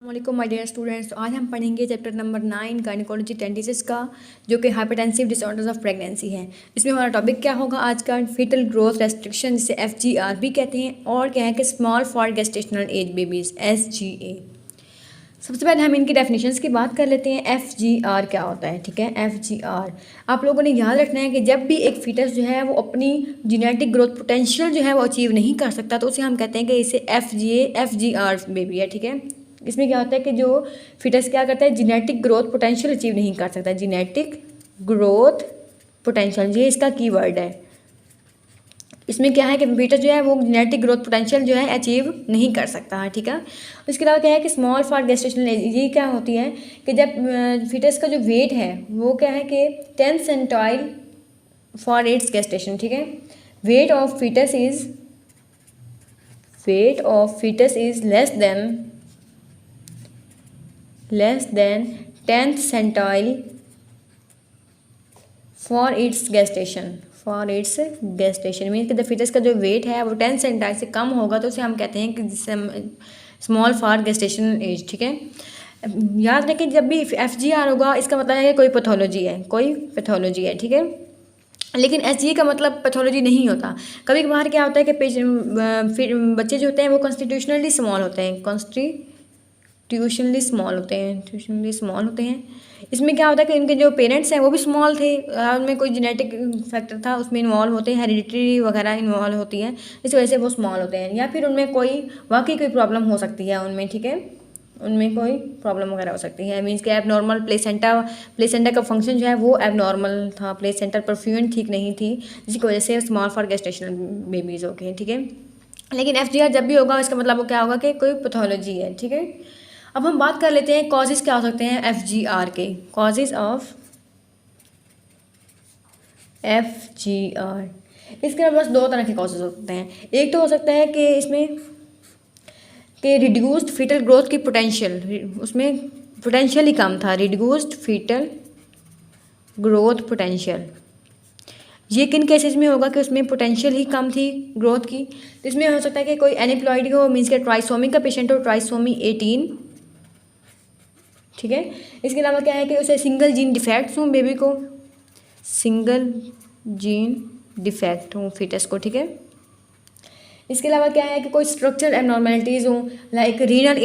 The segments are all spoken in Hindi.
वालेकुम माय डियर स्टूडेंट्स। तो आज हम पढ़ेंगे चैप्टर नंबर 9 गायनेकोलॉजी टेंडिसेस का, जो कि हाइपरटेंसिव डिसऑर्डर्स ऑफ प्रेगनेंसी है। इसमें हमारा टॉपिक क्या होगा आज का? फीटल ग्रोथ रेस्ट्रिक्शन, जिसे FGR भी कहते हैं, और क्या है कि small for gestational age babies, SGA। सबसे पहले हम इनकी डेफिनेशंस की बात कर लेते हैं। FGR क्या होता है? ठीक है, FGR आप लोगों ने याद रखना है कि जब भी एक फीटस जो है वो अपनी जीनेटिक ग्रोथ पोटेंशियल जो है वो अचीव नहीं कर सकता, तो उसे हम कहते हैं कि इसे FGR बेबी है। ठीक है, इसमें क्या होता है कि जो फीटस क्या करता है, जीनेटिक ग्रोथ पोटेंशियल अचीव नहीं कर सकता। जीनेटिक ग्रोथ पोटेंशियल, ये इसका कीवर्ड है। इसमें क्या है कि फीटस जो है वो जेनेटिक ग्रोथ पोटेंशियल जो है अचीव नहीं कर सकता है। ठीक है, उसके अलावा क्या है कि स्मॉल फॉर गेस्टेशनल एज, ये क्या होती है कि जब फीटस का जो वेट है वो क्या है कि 10 सेंटाइल फॉर इट्स गेस्टेशन। ठीक है, weight of foetus is less than 10th centile for its gestation means कि द फीटस का जो वेट है वो 10 सेंटाइल से कम होगा, तो उसे हम कहते हैं कि स्मॉल फॉर गेस्टेशनल एज। ठीक है, याद रखें जब भी FGR होगा इसका मतलब है कि कोई पैथोलॉजी है। ठीक है, लेकिन SGA का मतलब पैथोलॉजी नहीं होता। कभी कभार क्या होता है कि बच्चे जो होते हैं वो कॉन्स्टिट्यूशनली स्मॉल होते हैं। इसमें क्या होता है कि इनके जो पेरेंट्स हैं वो भी स्मॉल थे, उनमें कोई जेनेटिक फैक्टर था उसमें इन्वॉल्व होते हैं, हेरिडिटरी वगैरह इन्वॉल्व होती है, इस वजह से वो स्मॉल होते हैं। या फिर उनमें वाकई कोई प्रॉब्लम हो सकती है उनमें। ठीक है, उनमें कोई प्रॉब्लम वगैरह हो सकती है, मीन्स कि एबनॉर्मल प्लेसेंटा का फंक्शन जो है वो एबनॉर्मल था, प्लेसेंटा परफ्यूजन ठीक नहीं थी, जिसकी वजह से स्मॉल फॉर गेस्टेशनल बेबीज़ हो गए। ठीक है, लेकिन FGR जब भी होगा इसका मतलब वो क्या होगा कि कोई पैथोलॉजी है। ठीक है, अब हम बात कर लेते हैं कॉजेज़ क्या हो सकते हैं FGR के। कॉजेज़ ऑफ FGR, इसके बस दो तरह के कॉजेज़ हो सकते हैं। एक तो हो सकता है कि इसमें कि रिड्यूस्ड फीटल ग्रोथ की पोटेंशियल, उसमें पोटेंशियल ही कम था, रिड्यूस्ड फीटल ग्रोथ पोटेंशियल। ये किन केसेस में होगा कि उसमें पोटेंशियल ही कम थी ग्रोथ की? तो इसमें हो सकता है कि कोई एनिप्लॉइडी हो, मीन्स के ट्राइसोमी का पेशेंट हो, ट्राइसोमी 18। ठीक है, इसके अलावा क्या है कि उसे सिंगल जीन डिफेक्ट्स हों, बेबी को सिंगल जीन डिफेक्ट हों फीटस को। ठीक है, इसके अलावा क्या है कि कोई स्ट्रक्चरल एबनॉर्मेलिटीज़ हों, लाइक रीनल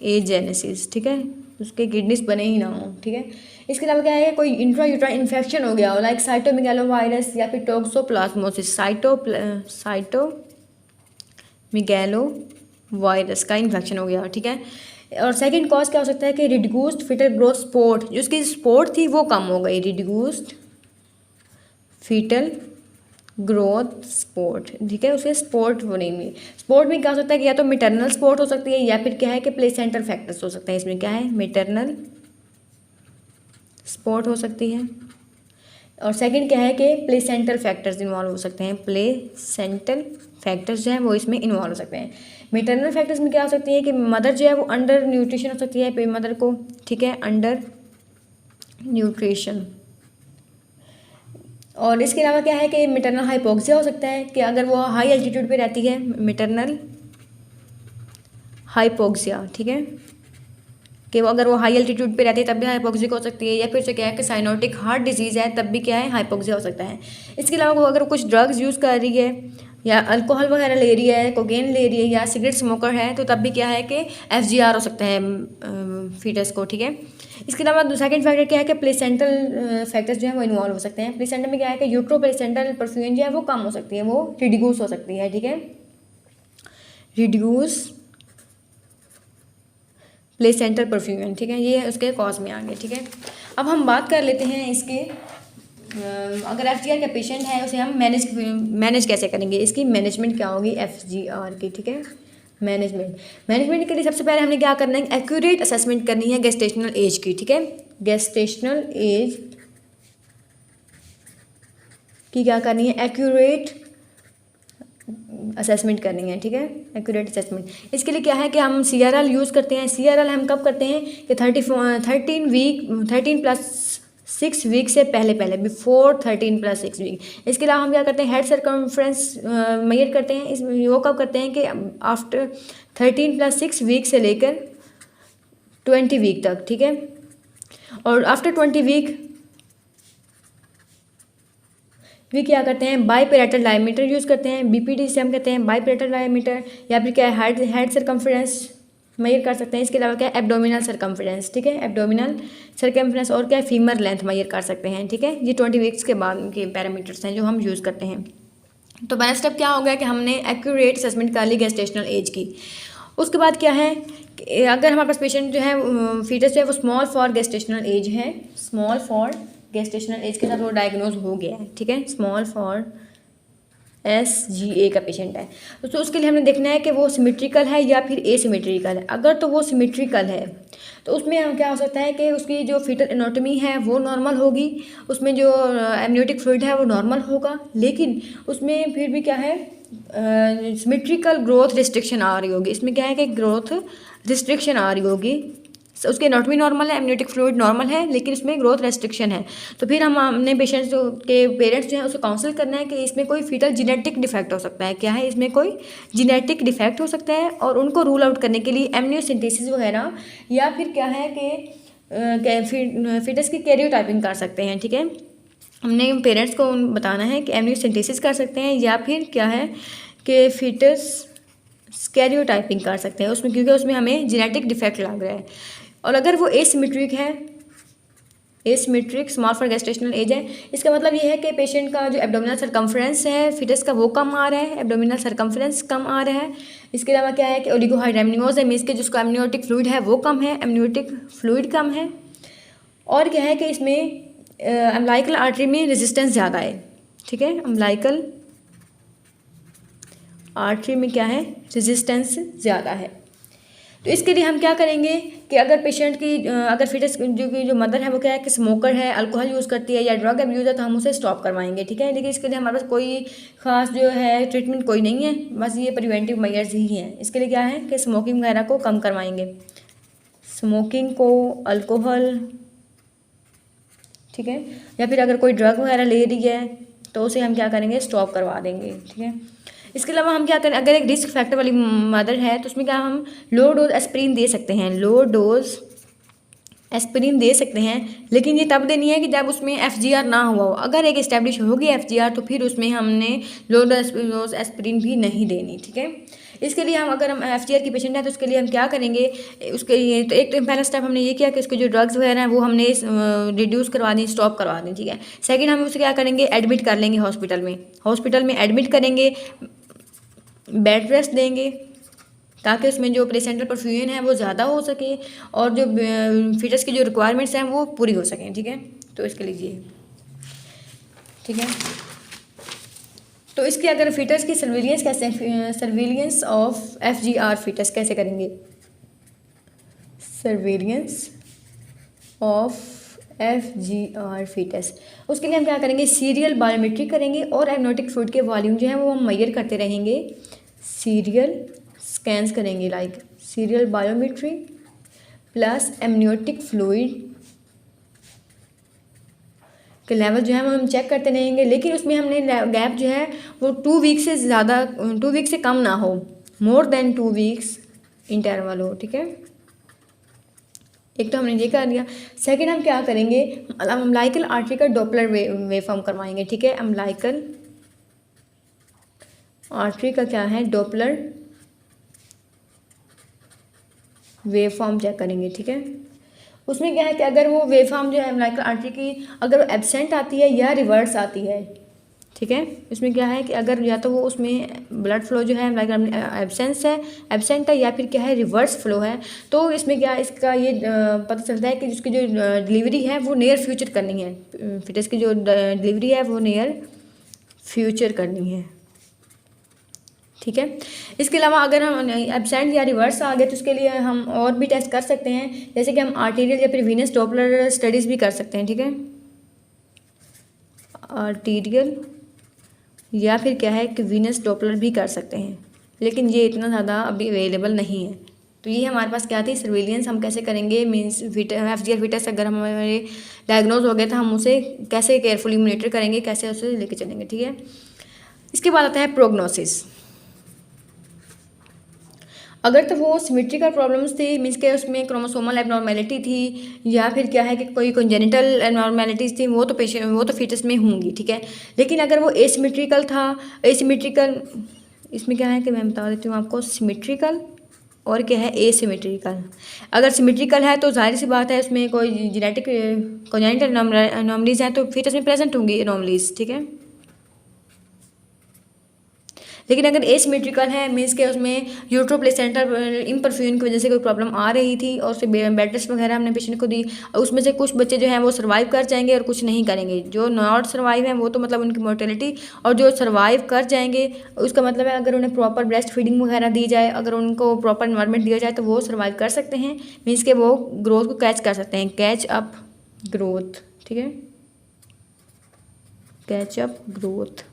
एजेनेसिस। ठीक है, उसके किडनीज बने ही ना हो। ठीक है, इसके अलावा क्या है कोई इंट्रायूट्राइन इन्फेक्शन हो गया हो, लाइक साइटोमेगालोवायरस या फिर टोक्सोप्लाज्मोसिस, साइटोमेगालोवायरस का इन्फेक्शन हो गया। ठीक है, और सेकंड कॉज क्या हो सकता है कि रिड्यूस्ड फीटल ग्रोथ सपोर्ट, जो उसकी सपोर्ट थी वो कम हो गई, रिड्यूस्ड फीटल ग्रोथ सपोर्ट। ठीक है, उसे सपोर्ट वो नहीं मिली। सपोर्ट में क्या हो सकता है कि या तो मैटरनल सपोर्ट हो सकती है या फिर क्या है कि प्लेसेंटल फैक्टर्स हो सकते हैं। इसमें क्या है, मैटरनल सपोर्ट हो सकती है, और सेकंड क्या है कि प्लेसेंटल फैक्टर्स इन्वॉल्व हो सकते हैं। प्लेसेंटल फैक्टर्स जो है वो इसमें इन्वॉल्व हो सकते हैं। मैटरनल फैक्टर्स में क्या हो सकती है कि मदर जो है वो अंडर न्यूट्रिशन हो सकती है मदर को। ठीक है, अंडर न्यूट्रिशन। और इसके अलावा क्या है कि मैटरनल हाइपोक्सिया हो सकता है कि अगर वो हाई एल्टीट्यूड पे रहती है, मैटरनल हाइपोक्सिया। ठीक है, कि अगर वो हाई एल्टीट्यूड पे रहती है तब भी हाइपोक्सिक हो सकती है, या फिर से क्या है कि साइनोटिक हार्ट डिजीज़ है तब भी क्या है, हाइपोक्सिया हो सकता है। इसके अलावा वो अगर कुछ ड्रग्स यूज़ कर रही है या अल्कोहल वगैरह ले रही है, कोकेन ले रही है, या सिगरेट स्मोकर है, तो तब भी क्या है कि FGR हो सकता है फीटस को। ठीक है, इसके अलावा सेकंड फैक्टर क्या है कि प्लेसेंटल फैक्टर्स जो है वो इन्वॉल्व हो सकते हैं। प्लेसेंटा में क्या है कि यूट्रो प्लेसेंटल परफ्यूजन जो है वो कम हो सकती है, वो रिड्यूस हो सकती है। ठीक है, रिड्यूस प्लेसेंटल परफ्यूजन। ठीक है, ये उसके कॉज में आ गए। ठीक है, अब हम बात कर लेते हैं इसके अगर FGR का पेशेंट है उसे हम मैनेज कैसे करेंगे, इसकी मैनेजमेंट क्या होगी FGR की। ठीक है, मैनेजमेंट के लिए सबसे पहले हमने क्या करना है, एक्यूरेट असेसमेंट करनी है गेस्टेशनल एज की। ठीक है, गेस्टेशनल एज की क्या करनी है, एक्यूरेट असेसमेंट करनी है। ठीक है, एक्यूरेट असेसमेंट। इसके लिए क्या है कि हम CRL यूज़ करते हैं। CRL हम कब करते हैं कि 13 + 6 वीक से पहले पहले, बिफोर 13 + 6 वीक। इसके अलावा हम क्या करते हैं, हेड सर्कमफ्रेंस मेजर करते हैं। इस वो कब करते हैं कि आफ्टर 13 + 6 वीक से लेकर 20 वीक तक, ठीक है। और आफ्टर 20 वीक भी क्या करते हैं, बाईपैरेटल डायमीटर यूज़ करते हैं, बीपीडी से हम कहते हैं बाईपैरेटल डायमीटर, या फिर क्या है हेड सर्कमफ्रेंस मेजर कर सकते हैं। इसके अलावा क्या है, एब्डोमिनल सर्कमफ्रेंस, ठीक है, एब्डोमिनल सर्कमफ्रेंस, और क्या है, फीमर लेंथ मेजर कर सकते हैं, ठीक है। ये 20 वीक्स के बाद के पैरामीटर्स हैं जो हम यूज़ करते हैं। तो पहला स्टेप क्या हो गया कि हमने एक्यूरेट असेसमेंट कर ली गेस्टेशनल एज की। उसके बाद क्या है कि अगर हमारे पास पेशेंट जो है फीटस जो है वो स्मॉल फॉर गेस्टेशनल एज है, स्मॉल फॉर गेस्टेशनल एज के साथ वो डायग्नोज हो गया है, ठीक है, स्मॉल फॉर SGA का पेशेंट है, तो उसके लिए हमने देखना है कि वो सिमेट्रिकल है या फिर एसिमेट्रिकल है। अगर तो वो सिमेट्रिकल है तो उसमें हम क्या हो सकता है कि उसकी जो फीटल एनाटॉमी है वो नॉर्मल होगी, उसमें जो एमनियोटिक फ्लूइड है वो नॉर्मल होगा, लेकिन उसमें फिर भी क्या है, सिमेट्रिकल ग्रोथ रिस्ट्रिक्शन आ रही होगी। इसमें क्या है कि ग्रोथ रिस्ट्रिक्शन आ रही होगी, उसकी एनाटॉमी नॉर्मल है, एमनियोटिक फ्लूइड नॉर्मल है, लेकिन इसमें ग्रोथ रेस्ट्रिक्शन है। तो फिर हम अपने पेशेंट्स के पेरेंट्स जो हैं उसे काउंसिल करना है कि इसमें कोई फीटल जेनेटिक डिफेक्ट हो सकता है, क्या है, इसमें कोई जेनेटिक डिफेक्ट हो सकता है, और उनको रूल आउट करने के लिए एमनियोसेंटेसिस वगैरह, या फिर क्या है कि फीटस की कैरियोटाइपिंग कर सकते हैं, ठीक है। हमने पेरेंट्स को बताना है कि एमनियोसेंटेसिस कर सकते हैं, या फिर क्या है कि फीटस स्कैरियोटाइपिंग कर सकते हैं उसमें, क्योंकि उसमें हमें जेनेटिक डिफेक्ट लग रहा है। और अगर वो एसिमेट्रिक है, asymmetric small for gestational age है, इसका मतलब ये है कि पेशेंट का जो एब्डोमिनल सर्कमफ्रेंस है फीटस का वो कम आ रहा है, एब्डोमिनल सर्कमफ्रेंस कम आ रहा है। इसके अलावा क्या है कि ओलिगोहाइड्रामिनोज है, मीन्स के जिसका एमनियोटिक फ्लूइड है वो कम है, एमनियोटिक फ्लूइड कम है। और क्या है कि इसमें अम्बिलिकल आर्टरी में रेजिस्टेंस ज़्यादा है, ठीक है, अम्बिलिकल आर्टरी में क्या है, रेजिस्टेंस ज़्यादा है। तो इसके लिए हम क्या करेंगे कि अगर पेशेंट की अगर फीटस जो मदर है वो क्या है कि स्मोकर है, अल्कोहल यूज़ करती है या ड्रग अब्यूज़ है, तो हम उसे स्टॉप करवाएंगे, ठीक है। लेकिन इसके लिए हमारे पास कोई ख़ास जो है ट्रीटमेंट कोई नहीं है, बस ये प्रिवेंटिव मेजर्स ही हैं। इसके लिए क्या है कि स्मोकिंग वगैरह को कम करवाएंगे, स्मोकिंग को, अल्कोहल, ठीक है, या फिर अगर कोई ड्रग वगैरह ले रही है तो उसे हम क्या करेंगे, स्टॉप करवा देंगे, ठीक है। इसके अलावा हम क्या करें, अगर एक रिस्क फैक्टर वाली मदर है तो उसमें क्या हम लो डोज एस्पिरिन दे सकते हैं, लो डोज एस्पिरिन दे सकते हैं, लेकिन ये तब देनी है कि जब उसमें FGR ना हुआ हो। अगर एक इस्टेब्लिश होगी FGR तो फिर उसमें हमने लो डोज एस्पिरिन भी नहीं देनी, ठीक है। इसके लिए अगर हम FGR की पेशेंट है तो उसके लिए हम क्या करेंगे, उसके लिए तो एक तो पहला स्टेप हमने ये किया कि उसके जो ड्रग्स वगैरह हैं वो हमने रिड्यूस करवा दें, स्टॉप करवा दें, ठीक है। सेकेंड हम उसे क्या करेंगे, एडमिट कर लेंगे हॉस्पिटल में एडमिट करेंगे, बेड रेस्ट देंगे ताकि उसमें जो प्लेसेंटल परफ्यूजन है वो ज़्यादा हो सके और जो फीटस की जो रिक्वायरमेंट्स हैं वो पूरी हो सकें, ठीक है। तो इसके लिए ठीक है, तो इसकी अगर फीटस की सर्विलियंस कैसे, सर्विलियंस ऑफ FGR फीटस कैसे करेंगे, सर्विलियंस ऑफ FGR फीटस, उसके लिए हम क्या करेंगे, सीरियल बायोमेट्री करेंगे और एमनियोटिक फ्लूइड के वॉल्यूम जो है वो हम मेजर करते रहेंगे, सीरियल स्कैन्स करेंगे, like serial biometry plus amniotic fluid के लेवल जो है वो हम चेक करते रहेंगे। लेकिन उसमें हमने गैप जो है वो 2 वीक से ज़्यादा, 2 वीक से कम ना हो, मोर देन 2 वीक्स इंटरवल हो, ठीक है। एक तो हमने ये कर दिया। सेकंड हम क्या करेंगे, अम्बिलिकल आर्टरी का डॉपलर वेवफॉर्म करवाएंगे, ठीक है। अम्बिलिकल आर्टरी का क्या है, डॉपलर वेवफॉर्म चेक करेंगे, ठीक है। उसमें क्या है कि अगर वो वेवफॉर्म जो है अम्बिलिकल आर्टरी की अगर एब्सेंट आती है या रिवर्स आती है, ठीक है, इसमें क्या है कि अगर या तो वो उसमें ब्लड फ्लो जो है एब्सेंट है या फिर क्या है रिवर्स फ्लो है, तो इसमें क्या है, इसका ये पता चलता है कि जिसकी जो डिलीवरी है वो नियर फ्यूचर करनी है, फिटस की जो डिलीवरी है वो नियर फ्यूचर करनी है, ठीक है। इसके अलावा अगर हम एब्सेंट या रिवर्स आ गए तो उसके लिए हम और भी टेस्ट कर सकते हैं, जैसे कि हम आर्टीरियल या फिर वीनस डॉपलर स्टडीज़ भी कर सकते हैं, ठीक है। आर्टीरियल या फिर क्या है कि वीनस डॉपलर भी कर सकते हैं, लेकिन ये इतना ज़्यादा अभी अवेलेबल नहीं है, तो ये हमारे पास क्या थी, सर्विलियंस हम कैसे करेंगे, मीन्स FGR फीटस अगर हमारे डायग्नोज हो गया था हम उसे कैसे केयरफुली मॉनिटर करेंगे, कैसे उसे लेके चलेंगे, ठीक है। इसके बाद आता है प्रोग्नोसिस। अगर तो वो सिमेट्रिकल प्रॉब्लम्स थी, मीन्स के उसमें क्रोमोसोमल एबनॉर्मेलिटी थी, या फिर क्या है कि कोई कंजेनिटल एबनॉर्मेलिटीज़ थी, वो तो फीटस में होंगी, ठीक है। लेकिन अगर वो एसिमेट्रिकल था, एसिमेट्रिकल, इसमें क्या है कि मैं बता देती हूँ आपको, सिमेट्रिकल और क्या है एसिमेट्रिकल। अगर सिमेट्रिकल है तो जाहिर सी बात है उसमें कोई जेनेटिक कंजेनिटल एनॉमलीज हैं तो फीटस में प्रेजेंट होंगी एनॉमलीज, ठीक है। लेकिन अगर एसिमेट्रिकल है, मीन्स के उसमें यूट्रोप्लेसेंटल इम्परफ्यूजन की वजह से कोई प्रॉब्लम आ रही थी और उसे बेड रेस्ट वगैरह हमने पेशेंट को दी, उसमें से कुछ बच्चे जो हैं वो सर्वाइव कर जाएंगे और कुछ नहीं करेंगे। जो नॉट सर्वाइव हैं वो तो मतलब उनकी मोर्टेलिटी, और जो सर्वाइव कर जाएंगे उसका मतलब है अगर उन्हें प्रॉपर ब्रेस्ट फीडिंग वगैरह दी जाए, अगर उनको प्रॉपर इन्वायरमेंट दिया जाए तो वो सर्वाइव कर सकते हैं, मीन्स के वो ग्रोथ को कैच कर सकते हैं, कैच अप ग्रोथ, ठीक है, कैच अप ग्रोथ।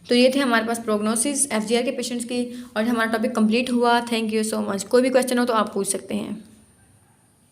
तो ये थे हमारे पास प्रोग्नोसिस FGR के पेशेंट्स की, और हमारा टॉपिक कंप्लीट हुआ। Thank you so much. कोई भी क्वेश्चन हो तो आप पूछ सकते हैं।